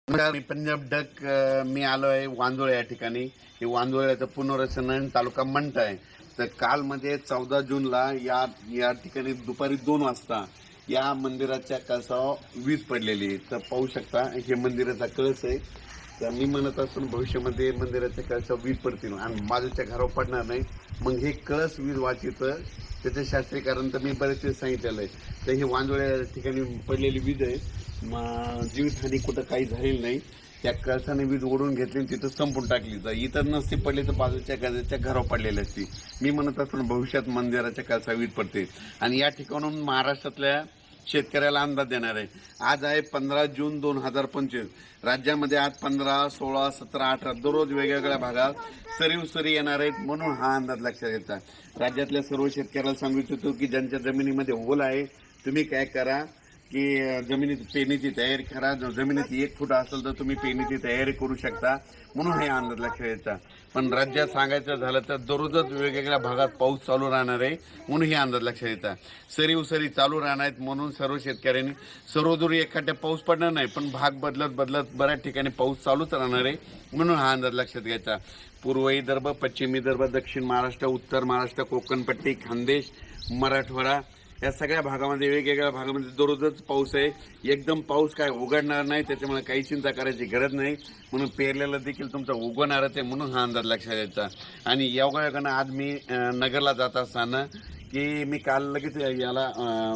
नमस्कार, मी पंजाब डक मी आलो आहे वांजोळे या ठिकाणी. हे वांजोळ्याचं पुनर्वसन तालुका मंठा आहे. तर काल मध्ये 14 जूनला या ठिकाणी दुपारी 2 वाजता या मंदिराच्या कळसावर वीज पडलेली आहे. तर पाहू शकता हे मंदिराचा कळस आहे. तर मी म्हणत असून भविष्यामध्ये मंदिराच्या कळसावर वीज पडतील आणि बाजूच्या घरावर पडणार नाही. मग हे कळस वीज वाचितं त्याचं शास्त्रीय कारण तर मी बरेच वेळ सांगितलेलं आहे. तर हे वांजोळ्या ठिकाणी पडलेली वीज आहे. जीवितहानी कुठं काही झालेली नाही. त्या कळसाने वीज ओढून घेतली तिथं संपून टाकली. तर इतर नसती पडली तर बाजूच्या गजाच्या घरावर पडलेली असती. मी म्हणत असताना भविष्यात मंदिराच्या कळसा वीज पडते आणि या ठिकाणून महाराष्ट्रातल्या शेतकऱ्याला अंदाज देणार आहे. आज आहे 15 जून 2025. राज्यामध्ये आज 15, 16, 17, 18 दररोज वेगवेगळ्या भागात सरीव सरी येणार आहेत. म्हणून हा अंदाज लक्षात घ्यायचा. राज्यातल्या सर्व शेतकऱ्याला सांगू इच्छितो की ज्यांच्या जमिनीमध्ये ओल आहे तुम्ही काय करा की जमिनीत पेरणीची तयारी करा. जमिनीत 1 फूट असेल तर तुम्ही पेरणीची तयारी करू शकता. म्हणून हे अंदाज लक्षात घ्यायचा. पण राज्यात सांगायचं झालं तर दररोजच वेगवेगळ्या भागात पाऊस चालू राहणार आहे. म्हणून हे अंदाज लक्षात घ्यायचा. सरीव सरी चालू राहणार आहेत. म्हणून सर्व शेतकऱ्यांनी सर्वदूर एखाद्या पाऊस पडणार नाही, पण भाग बदलत बदलत बऱ्याच ठिकाणी पाऊस चालूच राहणार आहे. म्हणून हा अंदाज लक्षात घ्यायचा. पूर्व विदर्भ, पश्चिम विदर्भ, दक्षिण महाराष्ट्र, उत्तर महाराष्ट्र, कोकणपट्टी, खानदेश, मराठवाडा या सगळ्या भागामध्ये वेगवेगळ्या भागामध्ये दररोजच पाऊस आहे. एकदम पाऊस काय उघडणार नाही, त्याच्यामुळे काही चिंता करायची गरज नाही. म्हणून पेरलेला देखील तुमचा उगवणारच आहे. म्हणून हा अंदाज लक्षात घ्यायचा. आणि योगायोगानं आज मी नगरला जात असताना की मी काल लगेच याला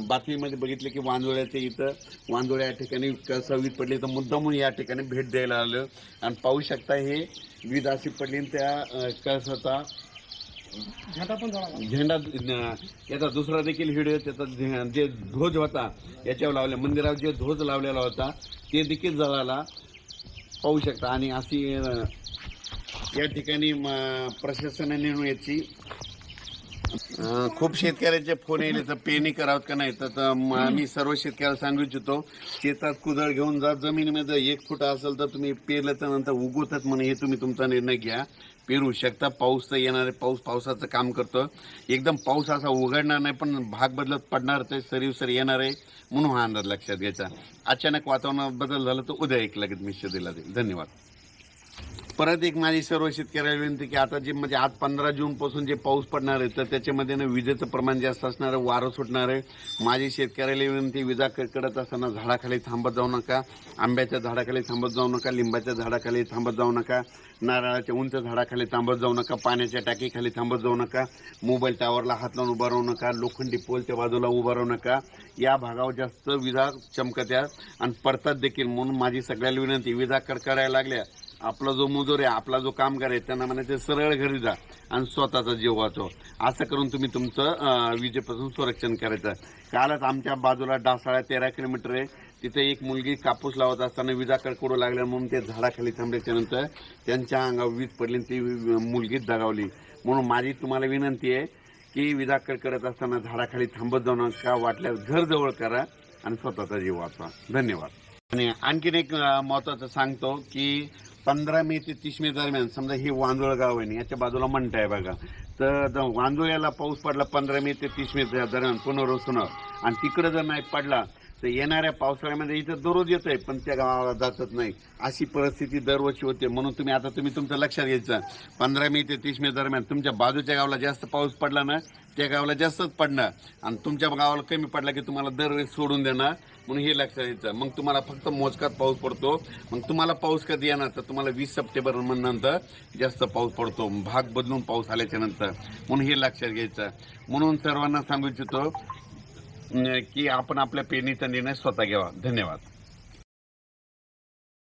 बातमीमध्ये बघितलं की वांजोळ्याच्या इथं वांजोळ्या या ठिकाणी कळसा वीज पडली. तर मुद्दामून या ठिकाणी भेट द्यायला आलं आणि पाहू शकता हे वीज अशी पडली त्या कळसाचा झेंडा याचा दुसरा देखील व्हिडिओ त्याचा जे ध्वज होता याच्यावर लावले मंदिरावर जे ध्वज लावलेला होता ते देखील जळाला पाहू शकता. आणि अशी या ठिकाणी प्रशासनाने याची खूप शेतकऱ्याचे फोन येईल तर पेरणी करावं का नाही. तर मी सर्व शेतकऱ्याला सांगू इच्छितो शेतात कुदळ घेऊन जा. जमिनीमध्ये 1 फूट असेल तर तुम्ही पेरलं तर नंतर उगवतात म्हणून हे तुम्ही तुमचा निर्णय घ्या. पेरू शकता. पाऊस तर येणार आहे. पावसाचं काम करतो. एकदम पाऊस असा उघडणार नाही पण भाग बदलत पडणार ते सरीव सरी येणार आहे. म्हणून हा अंदाज लक्षात घ्यायचा. अचानक वातावरणात बदल झाला तर उद्या एक लगेच निश्चित दिला जाईल. धन्यवाद. परत एक माझी सर्व शेतकऱ्याला विनंती की आता जे म्हणजे आज 15 जून पासून जे पाऊस पडणार आहे तर त्याच्यामध्ये विजेचं प्रमाण जास्त असणार आहे, वारं सुटणार आहे. माझी शेतकऱ्याला विनंती विजा कडकडत असताना झाडाखाली थांबत जाऊ नका. आंब्याच्या झाडाखाली थांबत जाऊ नका. लिंबाच्या झाडाखाली थांबत जाऊ नका. नारळाच्या उंच झाडाखाली थांबत जाऊ नका. पाण्याच्या टाकीखाली थांबत जाऊ नका. मोबाईल टावरला हात लावून उभा राहू नका. लोखंडी पोलच्या बाजूला उभा राहू नका. या भागावर जास्त विजा चमकत्यात आणि पडतात देखील. म्हणून माझी सगळ्याला विनंती विजा कडकडायला लागल्या आपला जो मजूर आहे आपला जो कामगार आहे त्यांना म्हणायचं सरळ घरी जा आणि स्वतःचा जीव वाचव. असं करून तुम्ही तुमचं विजेपासून संरक्षण करायचं. कालच आमच्या बाजूला डासाळा 13 किलोमीटर आहे तिथे एक मुलगी कापूस लावत असताना विजा कडकडू लागल्या म्हणून ते झाडाखाली थांबल्याच्या नंतर त्यांच्या अंगावर वीज पडली ती मुलगी दगावली. म्हणून माझी तुम्हाला विनंती आहे की विजा कडकडत असताना झाडाखाली थांबत जाऊ नका. वाटल्यास घर जवळ करा आणि स्वतःचा जीव वाचवा. धन्यवाद. आणि आणखीन एक महत्वाचं सांगतो की 15 मे ते 30 मे दरम्यान समजा हे वांजोळ गाव आहे याच्या बाजूला मंठा आहे बघा. तर वांजोळ्याला पाऊस पडला 15 मे ते 30 मे दरम्यान पुनर्वसन आणि तिकडे जर नाही पडला तर येणाऱ्या पावसाळ्यामध्ये इथं दररोज येत आहे पण त्या गावाला जातच नाही. अशी परिस्थिती दरवर्षी होते. म्हणून तुम्ही तुमचं लक्षात घ्यायचं. 15 मे ते 30 मे दरम्यान तुमच्या बाजूच्या गावाला जास्त पाऊस पडला ना त्या गावाला जास्तच पडणार आणि तुमच्या गावाला कमी पडला की तुम्हाला दरवेळेस सोडून देणार. म्हणून हे लक्षात घ्यायचं. मग तुम्हाला फक्त मोजकात पाऊस पडतो. मग तुम्हाला पाऊस कधी येणार तर तुम्हाला 20 सप्टेंबर नंतर जास्त पाऊस पडतो भाग बदलून पाऊस आल्याच्या नंतर. म्हणून हे लक्षात घ्यायचं. म्हणून सर्वांना सांगू इच्छितो की आपण आपल्या पेरणीचा निर्णय स्वतः घ्यावा. धन्यवाद.